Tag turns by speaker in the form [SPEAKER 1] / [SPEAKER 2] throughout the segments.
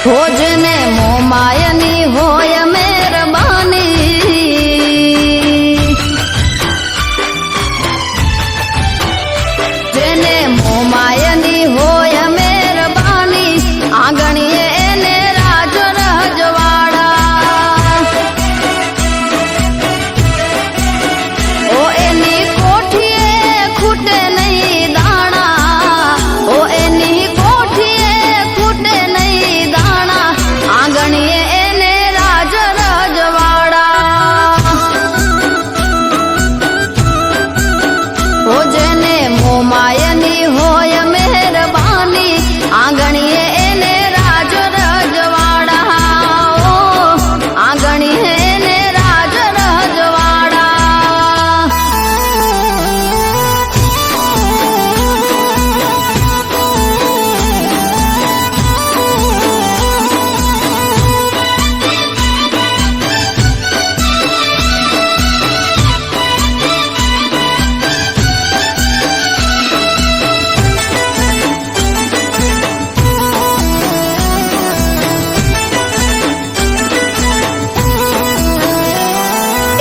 [SPEAKER 1] ભોજને મોમાયની હોય મહેરબાની, જેને મોમાયની હોય મહેરબાની, આંગણીએ એને રાજ રજવાડા, ઓ એની કોઠીએ ખૂટે નહીં દાણા, ઓ એની કોઠીએ ખૂટે નહીં દાણા, આંગણીએ એને રાજ રજવાડા, ઓ જેને મોમાયની હોય મહેરબાની, આંગણીએ એને રાજ રજવાડા, ઓ આંગણીએ એને રાજ રજવાડા.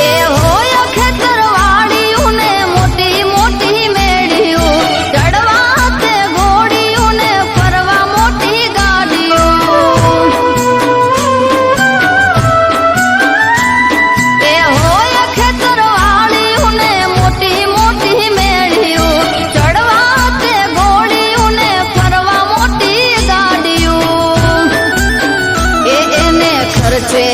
[SPEAKER 1] એ હોય ખેતરવાળીયું ને મોટી મોટી મેળીયું, ચડવા તે ઘોડીયું ને ફરવા મોટી ગાડીયું, એ હોય ખેતરવાળીયું ને મોટી મોટી મેળીયું, ચડવા તે ઘોડીયું ને ફરવા મોટી ગાડીયું, એને ખર્ચે